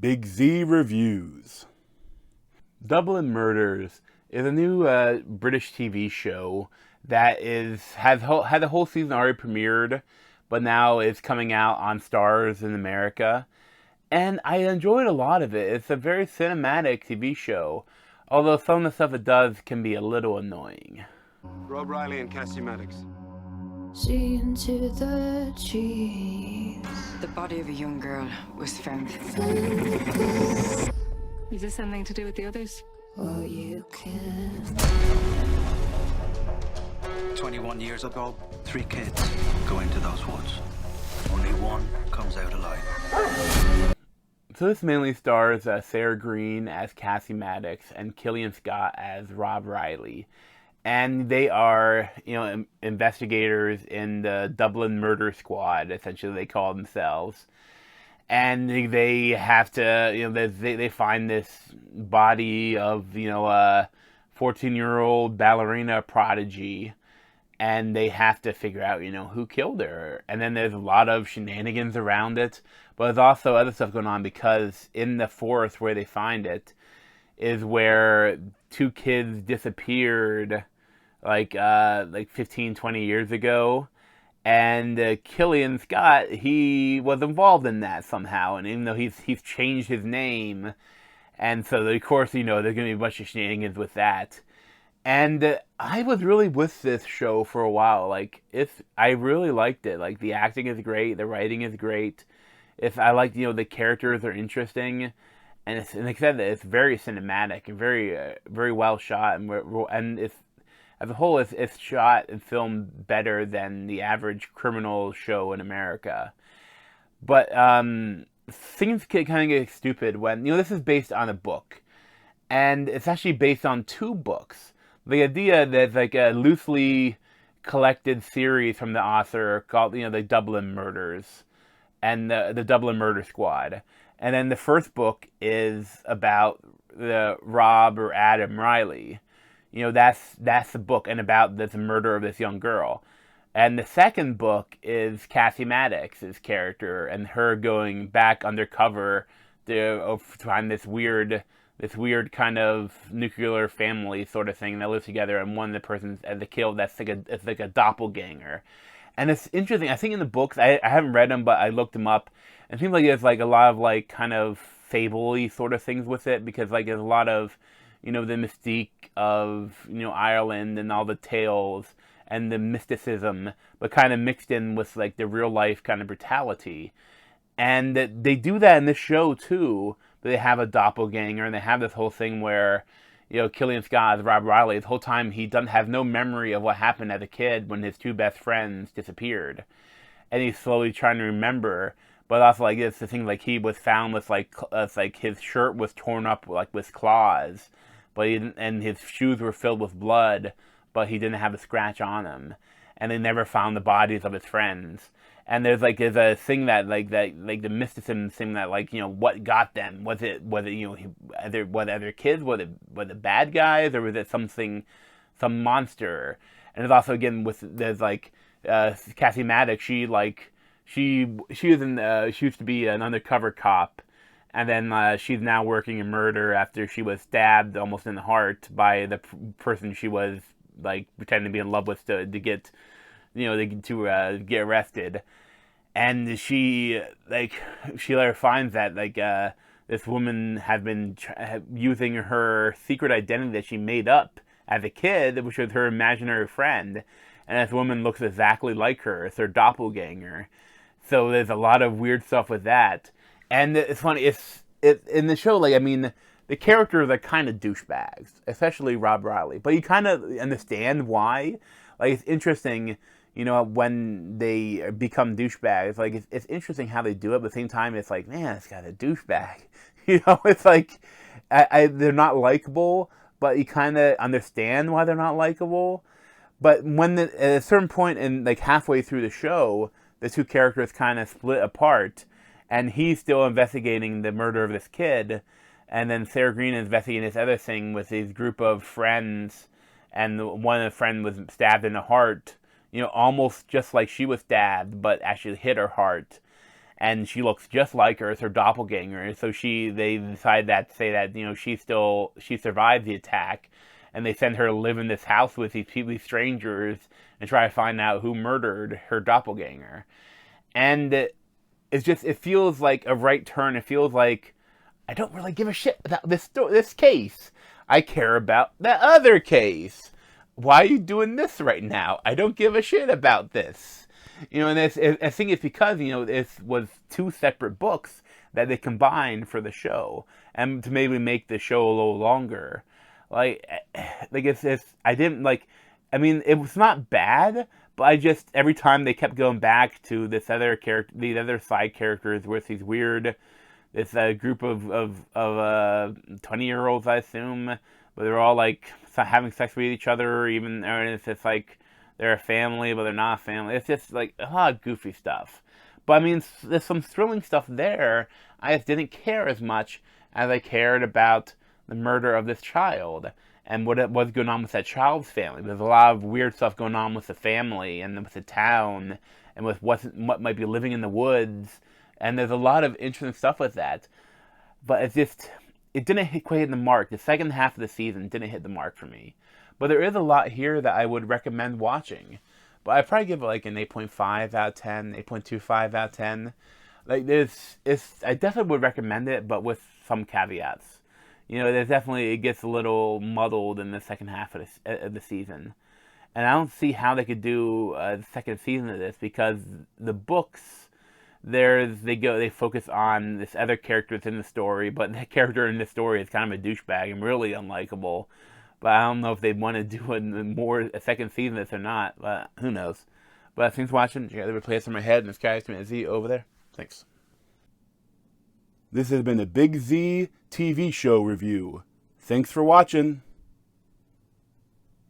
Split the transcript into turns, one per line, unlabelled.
Big Z Reviews. Dublin Murders is a new British TV show that had the whole season already premiered, but now it's coming out on Stars in America. And I enjoyed a lot of it. It's a very cinematic TV show, although some of the stuff it does can be a little annoying.
Rob Riley and Cassie Maddox.
See into the trees.
The body of a young girl was found.
Is this something to do with the others?
Oh, you can.
21 years ago, 3 kids go into those woods. Only one comes out alive.
So this mainly stars Sarah Greene as Cassie Maddox and Killian Scott as Rob Riley. And they are, investigators in the Dublin Murder Squad, essentially they call themselves. And they have to, they find this body of, a 14-year-old ballerina prodigy. And they have to figure out, who killed her. And then there's a lot of shenanigans around it. But there's also other stuff going on because in the forest where they find it is where 2 kids disappeared like 15, 20 years ago. And Killian Scott, he was involved in that somehow. And even though he's changed his name, and so of course, there's going to be a bunch of shenanigans with that. And I was really with this show for a while. I really liked it. The acting is great, the writing is great. I like, the characters are interesting, and like I said, it's very cinematic and very, very well shot, and it's as a whole, it's shot and filmed better than the average criminal show in America. But things kind of get stupid when this is based on a book, and it's actually based on 2 books. The idea that it's like a loosely collected series from the author called, the Dublin Murders and the Dublin Murder Squad. And then the first book is about the Rob or Adam Riley. That's the book and about the murder of this young girl. And the second book is Cassie Maddox's character and her going back undercover to find this weird kind of nuclear family sort of thing that lives together, and one of the persons as a kill that's like a doppelganger. And it's interesting. I think in the books, I haven't read them, but I looked them up, and it seems like there's a lot of kind of fable-y sort of things with it, because there's a lot of the mystique of Ireland and all the tales and the mysticism, but kind of mixed in with the real life kind of brutality. And they do that in this show too. But they have a doppelganger, and they have this whole thing where, Killian Scott as Rob Riley, the whole time he doesn't have no memory of what happened as a kid when his 2 best friends disappeared. And he's slowly trying to remember, but also it's the thing he was found with his shirt was torn up with claws, but and his shoes were filled with blood, but he didn't have a scratch on him. And they never found the bodies of his friends. And there's a thing that the mysticism thing that what got them, was it other kids, were the bad guys, or was it some monster? And there's also again there's Cassie Maddox, she used to be an undercover cop, and then she's now working in murder after she was stabbed almost in the heart by the person she was pretending to be in love with to get to get arrested. And she later finds that this woman had been using her secret identity that she made up as a kid, which was her imaginary friend, and this woman looks exactly like her. It's her doppelganger. So there's a lot of weird stuff with that. And it's funny, it's in the show, the characters are kind of douchebags, especially Rob Riley, but you kind of understand why. It's interesting, when they become douchebags. It's interesting how they do it, but at the same time, it's man, this guy's a douchebag. It's they're not likable, but you kind of understand why they're not likable. But when at a certain point in halfway through the show, the 2 characters kind of split apart, and he's still investigating the murder of this kid, and then Sarah Greene is investigating this other thing with his group of friends, and one of the friends was stabbed in the heart, almost just like she was stabbed, but actually hit her heart. and she looks just like her. It's her doppelganger. So they decide that say that she survived the attack, and they send her to live in this house with these strangers and try to find out who murdered her doppelganger. And it feels like a right turn. It feels like I don't really give a shit about this case. I care about the other case. Why are you doing this right now? I don't give a shit about this. And I think it's because, this was two separate books that they combined for the show, and to maybe make the show a little longer. It was not bad, but every time they kept going back to these other side characters with these weird, this group of 20-year-olds, I assume, but they're all like having sex with each other, or it's just like they're a family, but they're not a family. It's just like a lot of goofy stuff. But there's some thrilling stuff there. I just didn't care as much as I cared about the murder of this child and what was going on with that child's family. There's a lot of weird stuff going on with the family and with the town and with what might be living in the woods. And there's a lot of interesting stuff with that. But it didn't quite hit the mark. The second half of the season didn't hit the mark for me. But there is a lot here that I would recommend watching. But I'd probably give it like an 8.5 out of 10, 8.25 out of 10. I definitely would recommend it, but with some caveats. It gets a little muddled in the second half of the season. And I don't see how they could do a second season of this, because the books, they focus on this other character that's in the story, but the character in the story is kind of a douchebag and really unlikable. But I don't know if they want to do a second season of this or not, but who knows. But thanks for watching. You got the replace in my head, and this guy's going to Z over there. Thanks. This has been a Big Z TV show review. Thanks for watching.